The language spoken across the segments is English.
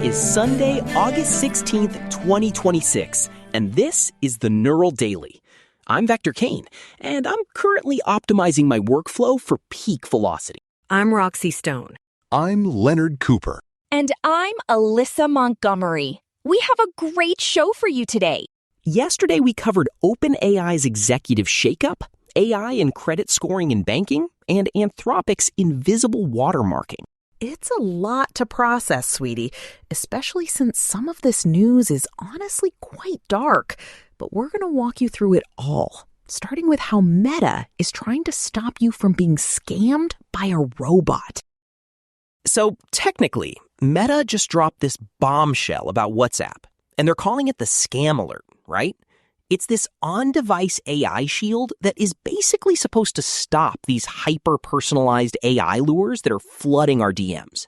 is Sunday, August 16th, 2026, and this is the Neural Daily. I'm Vector Kane, and I'm currently optimizing my workflow for peak velocity. I'm Roxy Stone. I'm Leonard Cooper. And I'm Alyssa Montgomery. We have a great show for you today. Yesterday, we covered OpenAI's executive shakeup, AI in credit scoring and banking, and Anthropic's invisible watermarking. It's a lot to process, sweetie, especially since some of this news is honestly quite dark. But we're going to walk you through it all, starting with how Meta is trying to stop you from being scammed by a robot. So technically, Meta just dropped this bombshell about WhatsApp, and they're calling it the scam alert, right? It's this on-device AI shield that is basically supposed to stop these hyper-personalized AI lures that are flooding our DMs.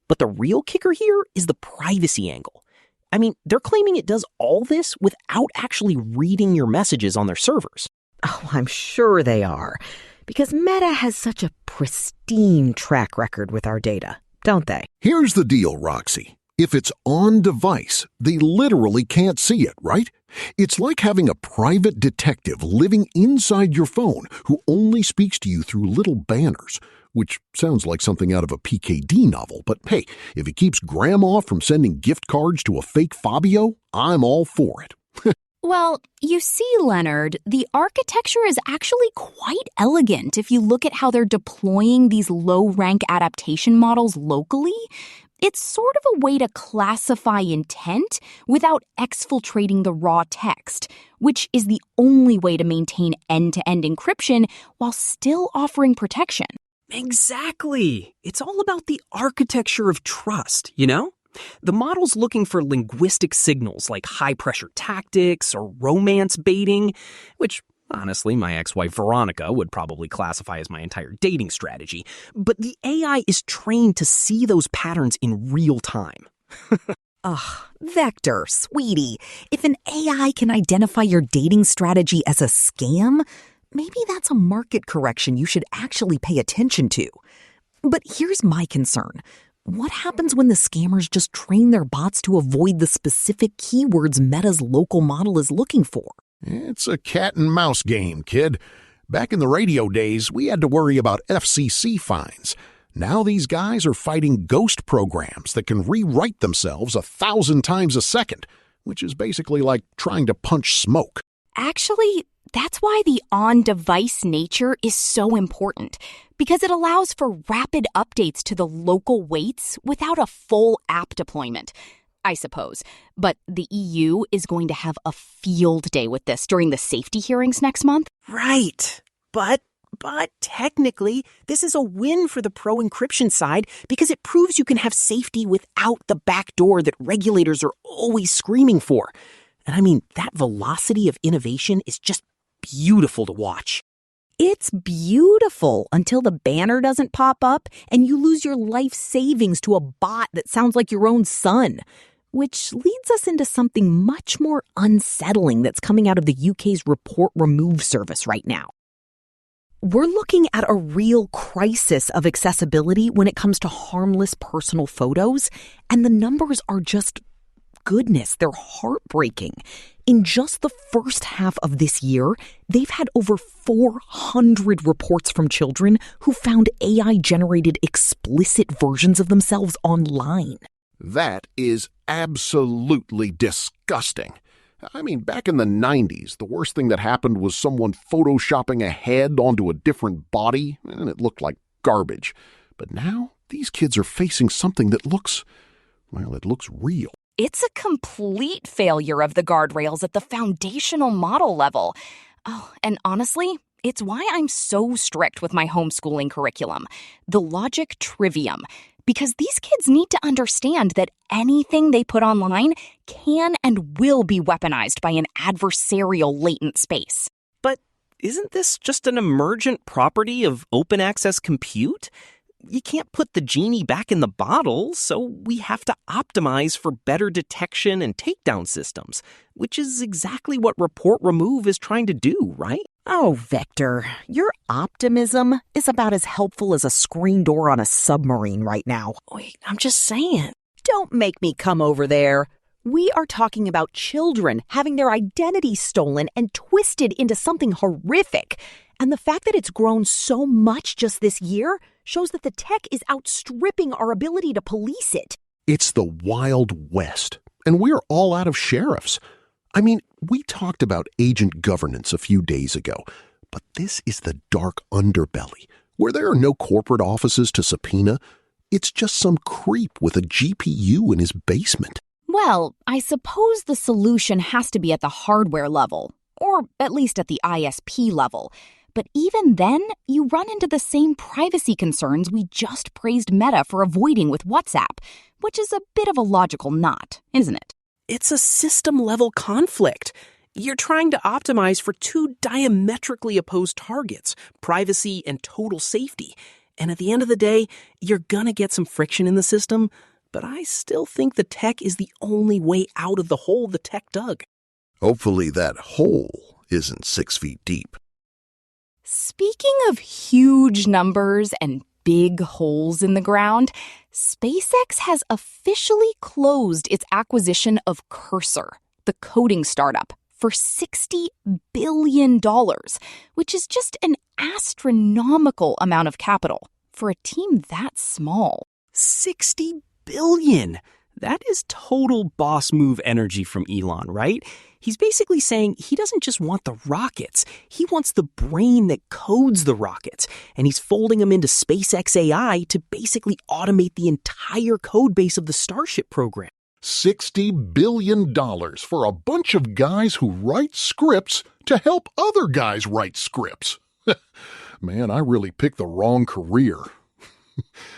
But the real kicker here is the privacy angle. I mean, they're claiming it does all this without actually reading your messages on their servers. Oh, I'm sure they are, because Meta has such a pristine track record with our data, don't they? Here's the deal, Roxy. If it's on device, they literally can't see it, right? It's like having a private detective living inside your phone who only speaks to you through little banners, which sounds like something out of a PKD novel. But hey, if it keeps Grandma from sending gift cards to a fake Fabio, I'm all for it. Well, you see, Leonard, the architecture is actually quite elegant if you look at how they're deploying these low-rank adaptation models locally. It's sort of a way to classify intent without exfiltrating the raw text, which is the only way to maintain end-to-end encryption while still offering protection. Exactly. It's all about the architecture of trust, you know? The model's looking for linguistic signals like high-pressure tactics or romance baiting, which honestly, my ex-wife Veronica would probably classify as my entire dating strategy. But the AI is trained to see those patterns in real time. Ugh, Vector, sweetie, if an AI can identify your dating strategy as a scam, maybe that's a market correction you should actually pay attention to. But here's my concern. What happens when the scammers just train their bots to avoid the specific keywords Meta's local model is looking for? It's a cat and mouse game, kid. Back in the radio days, we had to worry about FCC fines. Now these guys are fighting ghost programs that can rewrite themselves 1,000 times a second, which is basically like trying to punch smoke. Actually, that's why the on-device nature is so important, because it allows for rapid updates to the local weights without a full app deployment, I suppose. But the EU is going to have a field day with this during the safety hearings next month. Right. But technically, this is a win for the pro-encryption side because it proves you can have safety without the back door that regulators are always screaming for. And I mean, that velocity of innovation is just beautiful to watch. It's beautiful until the banner doesn't pop up and you lose your life savings to a bot that sounds like your own son. Which leads us into something much more unsettling that's coming out of the UK's report remove service right now. We're looking at a real crisis of accessibility when it comes to harmless personal photos, and the numbers are just goodness, they're heartbreaking. In just the first half of this year, they've had over 400 reports from children who found AI-generated explicit versions of themselves online. That is absolutely disgusting. I mean, back in the 90s, the worst thing that happened was someone photoshopping a head onto a different body, and it looked like garbage. But now, these kids are facing something that looks real. It's a complete failure of the guardrails at the foundational model level. Oh, and honestly, it's why I'm so strict with my homeschooling curriculum, the logic trivium. Because these kids need to understand that anything they put online can and will be weaponized by an adversarial latent space. But isn't this just an emergent property of open access compute? You can't put the genie back in the bottle, so we have to optimize for better detection and takedown systems, which is exactly what Report Remove is trying to do, right? Oh, Vector, your optimism is about as helpful as a screen door on a submarine right now. Wait, I'm just saying. Don't make me come over there. We are talking about children having their identity stolen and twisted into something horrific. And the fact that it's grown so much just this year shows that the tech is outstripping our ability to police it. It's the Wild West, and we're all out of sheriffs. I mean, we talked about agent governance a few days ago, but this is the dark underbelly, where there are no corporate offices to subpoena. It's just some creep with a GPU in his basement. Well, I suppose the solution has to be at the hardware level, or at least at the ISP level. But even then, you run into the same privacy concerns we just praised Meta for avoiding with WhatsApp, which is a bit of a logical knot, isn't it? It's a system-level conflict. You're trying to optimize for two diametrically opposed targets, privacy and total safety. And at the end of the day, you're gonna get some friction in the system, but I still think the tech is the only way out of the hole the tech dug. Hopefully that hole isn't 6 feet deep. Speaking of huge numbers and big holes in the ground, SpaceX has officially closed its acquisition of Cursor, the coding startup, for $60 billion, which is just an astronomical amount of capital for a team that small. $60 billion! That is total boss move energy from Elon, right? He's basically saying he doesn't just want the rockets, he wants the brain that codes the rockets, and he's folding them into SpaceXAI to basically automate the entire code base of the Starship program. $60 billion for a bunch of guys who write scripts to help other guys write scripts. Man, I really picked the wrong career.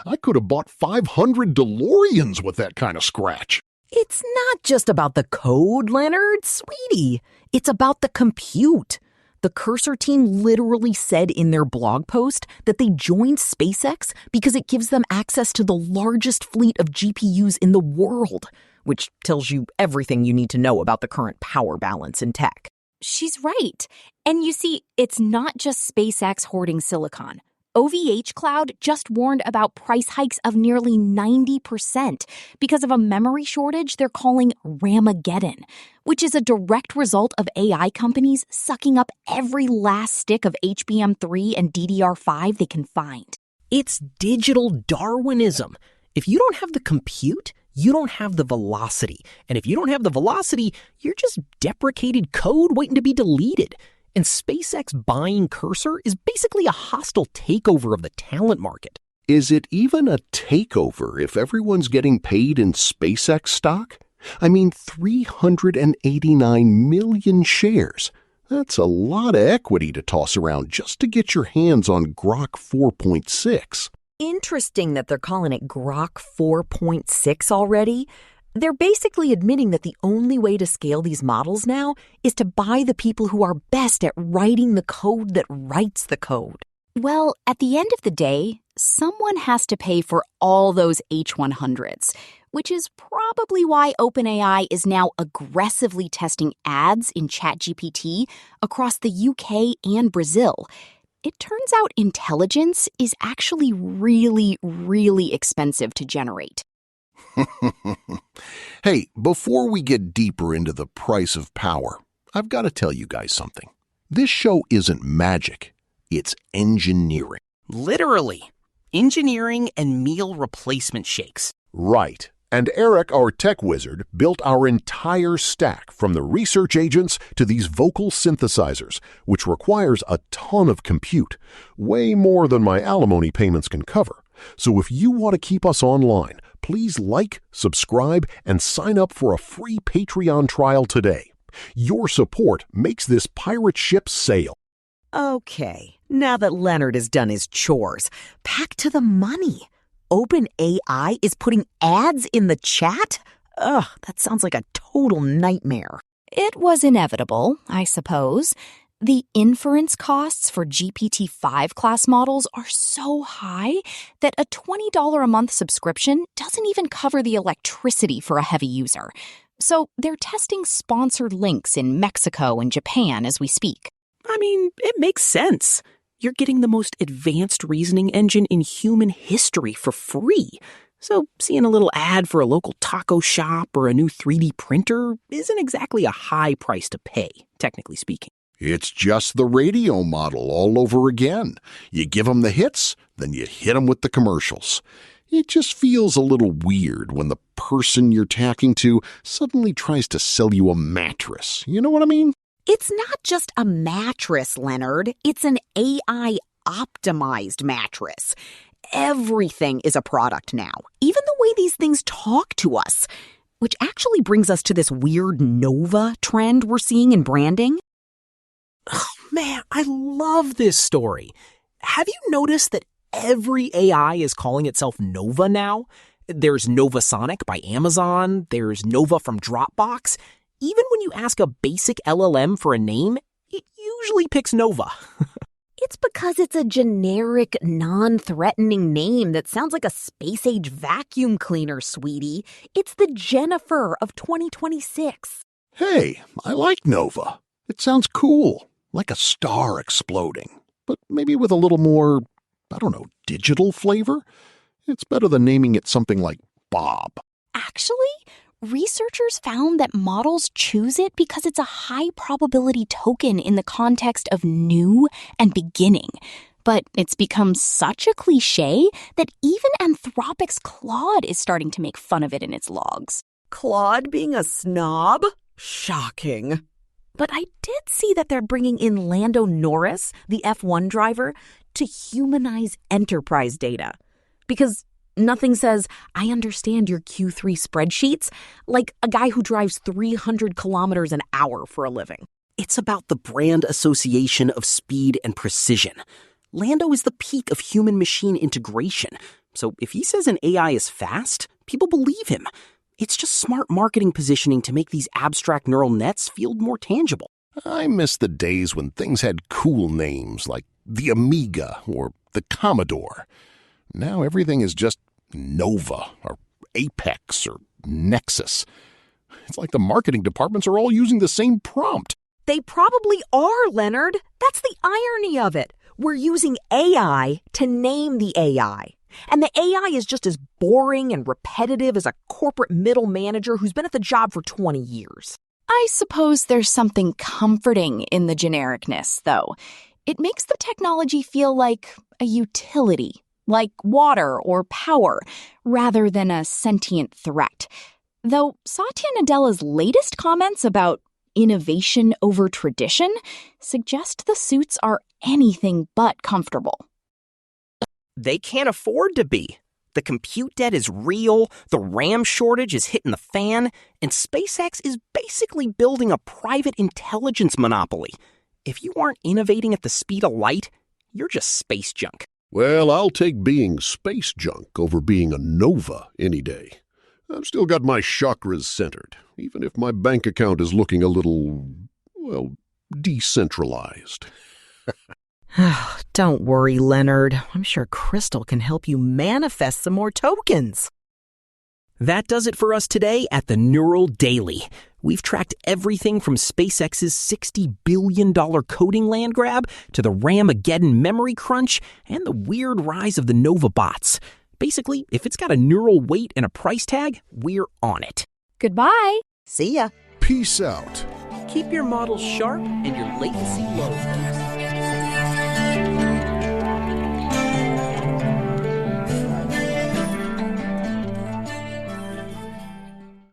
I could have bought 500 DeLoreans with that kind of scratch. It's not just about the code, Leonard, sweetie. It's about the compute. The Cursor team literally said in their blog post that they joined SpaceX because it gives them access to the largest fleet of GPUs in the world, which tells you everything you need to know about the current power balance in tech. She's right. And you see, it's not just SpaceX hoarding silicon. OVH Cloud just warned about price hikes of nearly 90% because of a memory shortage they're calling RAMageddon, which is a direct result of AI companies sucking up every last stick of HBM3 and DDR5 they can find. It's digital Darwinism. If you don't have the compute, you don't have the velocity. And if you don't have the velocity, you're just deprecated code waiting to be deleted. And SpaceX buying Cursor is basically a hostile takeover of the talent market. Is it even a takeover if everyone's getting paid in SpaceX stock? I mean, 389 million shares. That's a lot of equity to toss around just to get your hands on Grok 4.6. Interesting that they're calling it Grok 4.6 already. They're basically admitting that the only way to scale these models now is to buy the people who are best at writing the code that writes the code. Well, at the end of the day, someone has to pay for all those H100s, which is probably why OpenAI is now aggressively testing ads in ChatGPT across the UK and Brazil. It turns out intelligence is actually really, really expensive to generate. Hey, before we get deeper into the price of power, I've got to tell you guys something. This show isn't magic, it's engineering. Literally. Engineering and meal replacement shakes. Right. And Eric, our tech wizard, built our entire stack from the research agents to these vocal synthesizers, which requires a ton of compute, way more than my alimony payments can cover. So if you want to keep us online, please like, subscribe, and sign up for a free Patreon trial today. Your support makes this pirate ship sail. Okay, now that Leonard has done his chores, back to the money. OpenAI is putting ads in the chat? Ugh, that sounds like a total nightmare. It was inevitable, I suppose. The inference costs for GPT-5 class models are so high that a $20 a month subscription doesn't even cover the electricity for a heavy user. So they're testing sponsored links in Mexico and Japan as we speak. I mean, it makes sense. You're getting the most advanced reasoning engine in human history for free. So seeing a little ad for a local taco shop or a new 3D printer isn't exactly a high price to pay, technically speaking. It's just the radio model all over again. You give them the hits, then you hit them with the commercials. It just feels a little weird when the person you're talking to suddenly tries to sell you a mattress. You know what I mean? It's not just a mattress, Leonard. It's an AI-optimized mattress. Everything is a product now, even the way these things talk to us. Which actually brings us to this weird Nova trend we're seeing in branding. Oh, man, I love this story. Have you noticed that every AI is calling itself Nova now? There's Nova Sonic by Amazon. There's Nova from Dropbox. Even when you ask a basic LLM for a name, it usually picks Nova. It's because it's a generic, non-threatening name that sounds like a space-age vacuum cleaner, sweetie. It's the Jennifer of 2026. Hey, I like Nova. It sounds cool, like a star exploding, but maybe with a little more, digital flavor? It's better than naming it something like Bob. Actually, researchers found that models choose it because it's a high-probability token in the context of new and beginning. But it's become such a cliche that even Anthropic's Claude is starting to make fun of it in its logs. Claude being a snob? Shocking. But I did see that they're bringing in Lando Norris, the F1 driver, to humanize enterprise data. Because nothing says, I understand your Q3 spreadsheets, like a guy who drives 300 kilometers an hour for a living. It's about the brand association of speed and precision. Lando is the peak of human-machine integration. So if he says an AI is fast, people believe him. It's just smart marketing positioning to make these abstract neural nets feel more tangible. I miss the days when things had cool names like the Amiga or the Commodore. Now everything is just Nova or Apex or Nexus. It's like the marketing departments are all using the same prompt. They probably are, Leonard. That's the irony of it. We're using AI to name the AI. And the AI is just as boring and repetitive as a corporate middle manager who's been at the job for 20 years. I suppose there's something comforting in the genericness, though. It makes the technology feel like a utility, like water or power, rather than a sentient threat. Though Satya Nadella's latest comments about innovation over tradition suggest the suits are anything but comfortable. They can't afford to be. The compute debt is real, the RAM shortage is hitting the fan, and SpaceX is basically building a private intelligence monopoly. If you aren't innovating at the speed of light, you're just space junk. Well, I'll take being space junk over being a Nova any day. I've still got my chakras centered, even if my bank account is looking a little, decentralized. Don't worry, Leonard. I'm sure Crystal can help you manifest some more tokens. That does it for us today at the Neural Daily. We've tracked everything from SpaceX's $60 billion coding land grab to the RAMageddon memory crunch and the weird rise of the Nova bots. Basically, if it's got a neural weight and a price tag, we're on it. Goodbye. See ya. Peace out. Keep your models sharp and your latency low.